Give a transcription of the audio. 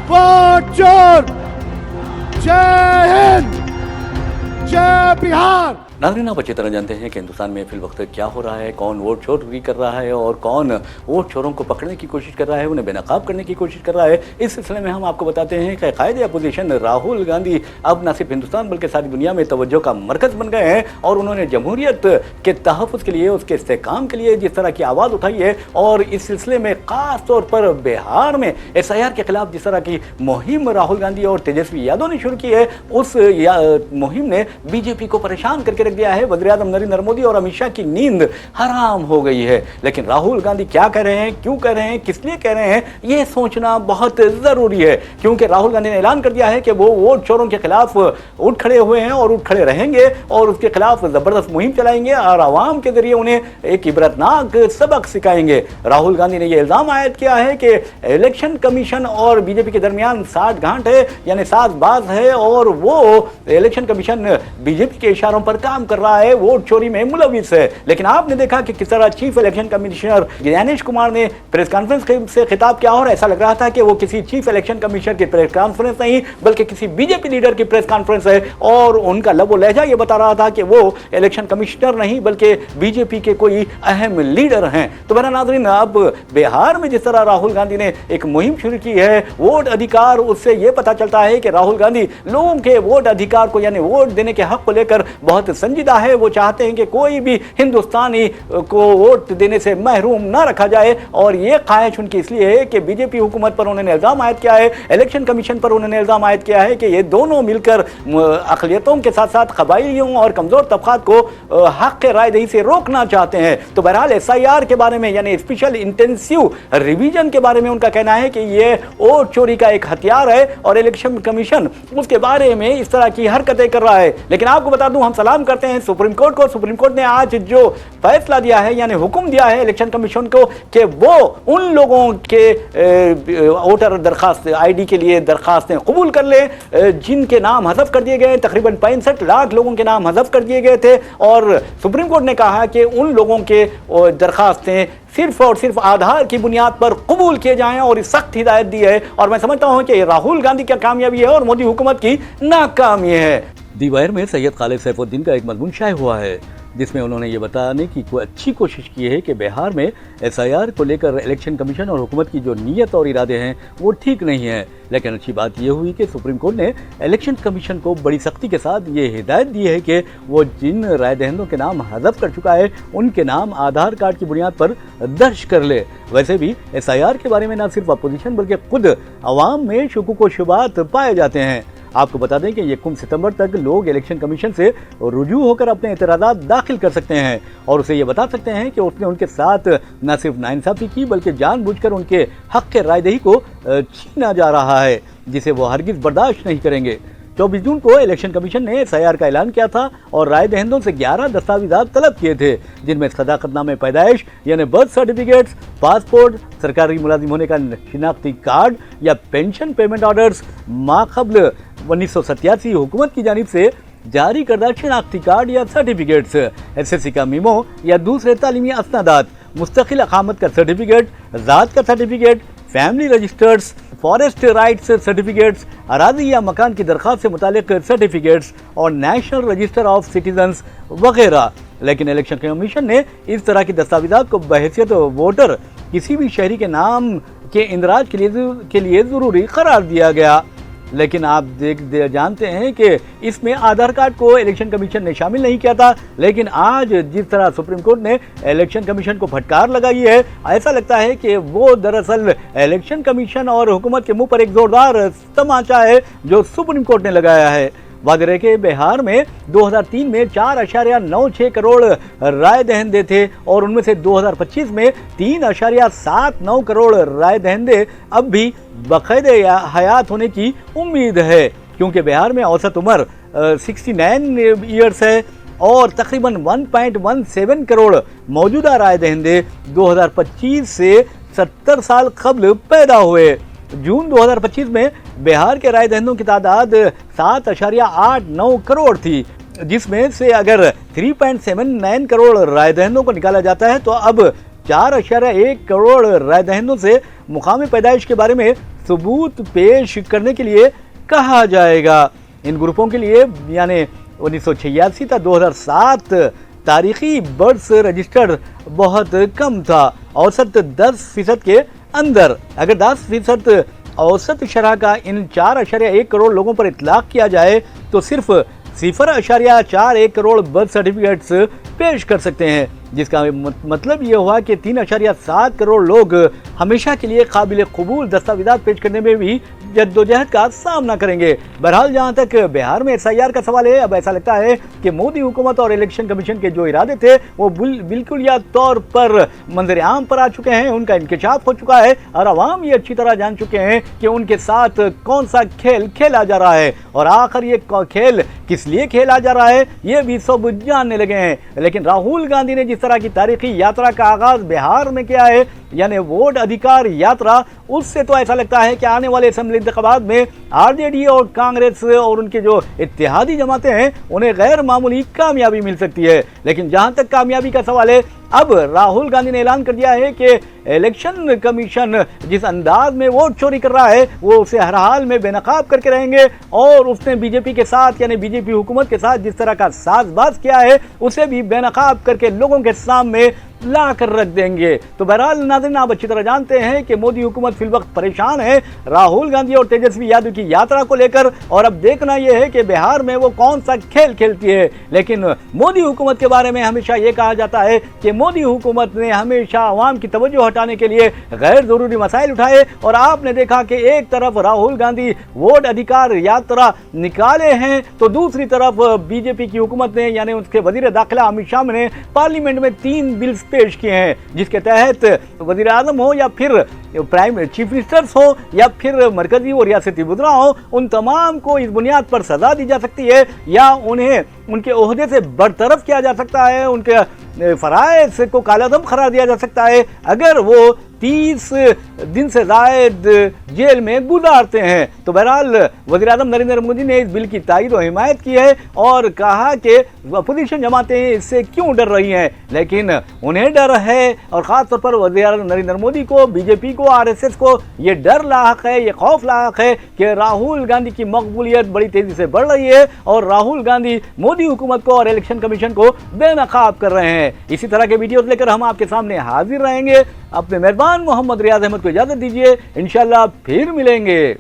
Vote चोर। जय हिंद, जय बिहार। नाज़रीन, आप अच्छी तरह जानते हैं कि हिंदुस्तान में फिल वक्त क्या हो रहा है, कौन वोट चोरी कर रहा है और कौन वोट चोरों को पकड़ने की कोशिश कर रहा है, उन्हें बेनकाब करने की कोशिश कर रहा है। इस सिलसिले में हम आपको बताते हैं कि कायदे अपोजिशन राहुल गांधी अब न सिर्फ हिंदुस्तान बल्कि सारी दुनिया में तवज्जो का मरकज बन गए हैं और उन्होंने जमहूरियत के तहफ़्फ़ुज़ के लिए, उसके इस्तेहकाम के लिए जिस तरह की आवाज़ उठाई है और इस सिलसिले में ख़ास तौर पर बिहार में SIR के खिलाफ जिस तरह की मुहिम राहुल गांधी और तेजस्वी यादव ने शुरू की है, उस मुहिम ने BJP को परेशान करके रख दिया है। वज़ीर-ए-आज़म नरेंद्र मोदी और अमित शाह की नींद हराम हो गई है। लेकिन राहुल गांधी क्या कह रहे हैं, क्यों कह रहे हैं, किस लिए कह रहे हैं, ये सोचना बहुत ज़रूरी है, क्योंकि राहुल गांधी ने ऐलान कर दिया है कि वो वोट चोरों के खिलाफ उठ खड़े हुए हैं और उठ खड़े रहेंगे और उसके खिलाफ ज़बरदस्त मुहिम चलाएंगे और आवाम के जरिए उन्हें एक इबरतनाक सबक सिखाएंगे। राहुल गांधी ने यह इल्ज़ाम आयद किया है कि इलेक्शन कमीशन और BJP के दरमियान साठ गांठ है, यानी साज़बाज़ है और वो इलेक्शन कमीशन BJP के इशारों पर काम कर रहा है, वोट चोरी में मुलविस है। लेकिन आपने देखा कि किस तरह chief election commissioner Gyanesh Kumar ने प्रेस कॉन्फ्रेंस से खिताब किया और ऐसा लग रहा था कि वो किसी चीफ इलेक्शन कमिश्नर की प्रेस कॉन्फ्रेंस नहीं बल्कि किसी BJP लीडर की प्रेस कॉन्फ्रेंस है और उनका लबो लहजा ये बता रहा था कि वो इलेक्शन कमिश्नर नहीं बल्कि BJP के कोई अहम लीडर हैं। तो मेरा नाज़रीन, अब बिहार में जिस तरह राहुल गांधी ने एक मुहिम शुरू की है वोट अधिकार, उससे ये पता चलता है कि राहुल गांधी लोगों के वोट अधिकार को यानी वोट देने के हक को लेकर बहुत संजीदा है। वो चाहते हैं कि कोई भी हिंदुस्तानी को वोट देने से महरूम ना रखा जाए और ये ख्वाहिश उनकी इसलिए है कि BJP हुकूमत पर उन्होंने इल्ज़ाम आयद किया है, इलेक्शन कमीशन पर उन्होंने इल्ज़ाम आयद किया है कि ये दोनों मिलकर अक़लियतों के साथ साथ क़बाइलियों और कमज़ोर तबक़ात को हक़ के राय दही से रोकना चाहते हैं। तो बहरहाल SIR के बारे में यानी स्पेशल इंटेंसिव रिवीजन के बारे में उनका कहना है कि ये वोट चोरी का एक हथियार है और इलेक्शन कमीशन उसके बारे में इस तरह की हरकतें कर रहा है। लेकिन आपको बता दूं, हम सलाम करते हैं सुप्रीम कोर्ट को। सुप्रीम कोर्ट ने आज जो फैसला दिया है यानी हुक्म दिया है इलेक्शन कमीशन को कि वो उन लोगों के वोटर दरखास्त ID के लिए दरखास्तें कबूल कर ले जिनके नाम हज़फ कर दिए गए। तकरीबन 65 लाख लोगों के नाम हज़फ कर दिए गए थे और सुप्रीम कोर्ट ने कहा कि उन लोगों के दरखास्तें सिर्फ और सिर्फ आधार की बुनियाद पर कबूल किए जाएं और इस सख्त हिदायत दी है। और मैं समझता हूं कि राहुल गांधी की कामयाबी है और मोदी हुकूमत की नाकामी है। दी वायर में सैयद खालिद सैफुद्दीन का एक मजमून शाये हुआ है जिसमें उन्होंने ये बताने की अच्छी कोशिश की है कि बिहार में SIR को लेकर इलेक्शन कमीशन और हुकूमत की जो नीयत और इरादे हैं वो ठीक नहीं है। लेकिन अच्छी बात यह हुई कि सुप्रीम कोर्ट ने इलेक्शन कमीशन को बड़ी सख्ती के साथ ये हिदायत दी है कि वो जिन राय दहिंदों के नाम हज़फ कर चुका है उनके नाम आधार कार्ड की बुनियाद पर दर्ज कर ले। वैसे भी SIR के बारे में न सिर्फ अपोजिशन बल्कि खुद अवाम में शुकूक व शुबात पाए जाते हैं। आपको बता दें कि 1 सितंबर तक लोग इलेक्शन कमीशन से रुजू होकर अपने एतराज़ात दाखिल कर सकते हैं और उसे ये बता सकते हैं कि उसने उनके साथ न सिर्फ नाइंसाफ़ी की बल्कि जानबूझकर उनके हक़ के रायदही को छीना जा रहा है, जिसे वो हरगिज़ बर्दाश्त नहीं करेंगे। 24 जून को इलेक्शन कमीशन ने SIR का ऐलान किया था और राय दहिंदों से 11 दस्तावेज़ात तलब किए थे जिनमें सदाकतनामे पैदाइश यानी बर्थ सर्टिफिकेट्स, पासपोर्ट, सरकारी मुलाजिम होने का शिनाख्ती कार्ड या पेंशन पेमेंट ऑर्डर्स, माक़बल 1987 हुकूमत की जानिब से जारी करदा शिनाख्ती कार्ड या सर्टिफिकेट्स, SSC का मीमो या दूसरे तालीमी असनादात, मुस्तकिल अकामत का सर्टिफिकेट, ज़ात का certificate, family registers, forest rights certificates, अराजी या मकान की दरख्वास्त से मुतालिक सर्टिफिकेट्स और नेशनल रजिस्टर ऑफ सिटीजन्स वगैरह। लेकिन इलेक्शन कमीशन ने इस तरह की दस्तावेज़ात को बहैसियत वोटर किसी भी शहरी के नाम के इंदराज के लिए ज़रूरी करार दिया गया। लेकिन आप जानते हैं कि इसमें आधार कार्ड को इलेक्शन कमीशन ने शामिल नहीं किया था। लेकिन आज जिस तरह सुप्रीम कोर्ट ने इलेक्शन कमीशन को फटकार लगाई है, ऐसा लगता है कि वो दरअसल इलेक्शन कमीशन और हुकूमत के मुंह पर एक जोरदार तमाचा है जो सुप्रीम कोर्ट ने लगाया है। वाज़ेह है कि बिहार में 2003 में 4.96 करोड़ राय दहिंदे थे और उनमें से 2025 में 3.79 करोड़ राय दहिंदे अब भी बाकायदे हयात होने की उम्मीद है, क्योंकि बिहार में औसत उम्र 69 ईयर्स है और तकरीबन 1.17 करोड़ मौजूदा राय दहिंदे 2025 से 70 साल कबल पैदा हुए। जून 2025 में बिहार के राय दहिंदों की तादाद 7.89 करोड़ थी, जिसमें से अगर 3.79 करोड़ राय दहिंदों को निकाला जाता है तो अब 4.1 करोड़ राय दहिंदों से मुकामी पैदाइश के बारे में सबूत पेश करने के लिए कहा जाएगा। इन ग्रुपों के लिए यानी 1986 था 2007 तारीखी बर्ड्स रजिस्टर्ड बहुत कम था, औसत 10% के अंदर। अगर 10% औसत शरह का इन 4.1 करोड़ लोगों पर इतलाक किया जाए तो सिर्फ 0.41 करोड़ बर्थ सर्टिफिकेट्स पेश कर सकते हैं, जिसका मतलब ये हुआ कि 3.7 करोड़ लोग हमेशा के लिए काबिल कबूल दस्तावेजात पेश करने में भी जद्दोजहद का सामना करेंगे। बहरहाल जहाँ तक बिहार में SIR का सवाल है, अब ऐसा लगता है कि मोदी हुकूमत और इलेक्शन कमीशन के जो इरादे थे वो बिल्कुल या तौर पर मंजर आम पर आ चुके हैं, उनका इंकशाफ हो चुका है और अवाम ये अच्छी तरह जान चुके हैं कि उनके साथ कौन सा खेल खेला जा रहा है और आखिर ये खेल किस लिए खेला जा रहा है ये भी सब जानने लगे हैं। लेकिन राहुल गांधी ने जिस तरह की तारीखी यात्रा का आगाज बिहार में किया है, यानी वोट अधिकार यात्रा, उससे तो ऐसा लगता है कि आने वाले असेंबली इंतखाबात में RJD और कांग्रेस और उनके जो इत्तेहादी जमातें हैं उन्हें गैर मामूली कामयाबी मिल सकती है। लेकिन जहां तक कामयाबी का सवाल है, अब राहुल गांधी ने ऐलान कर दिया है कि इलेक्शन कमीशन जिस अंदाज में वोट चोरी कर रहा है वो उसे हर हाल में बेनकाब करके रहेंगे और उसने बीजेपी के साथ यानी बीजेपी हुकूमत के साथ जिस तरह का साजबाज किया है उसे भी बेनकाब करके लोगों के सामने ला कर रख देंगे। तो बहरहाल नाज़रीन, आप अच्छी तरह जानते हैं कि मोदी हुकूमत फिल वक्त परेशान है राहुल गांधी और तेजस्वी यादव की यात्रा को लेकर, और अब देखना यह है कि बिहार में वो कौन सा खेल खेलती है। लेकिन मोदी हुकूमत के बारे में हमेशा ये कहा जाता है कि मोदी हुकूमत ने हमेशा अवाम की तवज्जो हटाने के लिए गैर जरूरी मसाइल उठाए, और आपने देखा कि एक तरफ राहुल गांधी वोट अधिकार यात्रा निकाले हैं तो दूसरी तरफ बीजेपी की हुकूमत ने यानी उसके वजीर दाखिला अमित शाह ने पार्लियामेंट में 3 बिल्स पेश किए हैं, जिसके तहत वजीर आजम हो या फिर प्राइम चीफ मिनिस्टर्स हो या फिर मरकजी और रियासती वज़रा हो, उन तमाम को इस बुनियाद पर सजा दी जा सकती है या उन्हें उनके ओहदे से बरतरफ किया जा सकता है, उनके फराइज को कालादम करार दिया जा सकता है अगर वो 30 दिन से ज़ायद जेल में गुजारते हैं। तो बहरहाल वज़ीर आज़म नरेंद्र मोदी ने इस बिल की तायीद और हिमायत की है और कहा कि अपोजिशन जमातें इससे क्यों डर रही हैं, लेकिन उन्हें डर है और ख़ास तौर पर वज़ीर आज़म नरेंद्र मोदी को, बीजेपी को, RSS को ये डर लायक है, ये खौफ लायक है कि राहुल गांधी की मकबूलियत बड़ी तेज़ी से बढ़ रही है और राहुल गांधी मोदी हुकूमत को और इलेक्शन कमीशन को बेनकाब कर रहे हैं। इसी तरह के वीडियोस लेकर हम आपके सामने हाजिर रहेंगे। अपने मेहरबान मोहम्मद रियाज अहमद को इजाज़त दीजिए, इंशाल्लाह फिर मिलेंगे।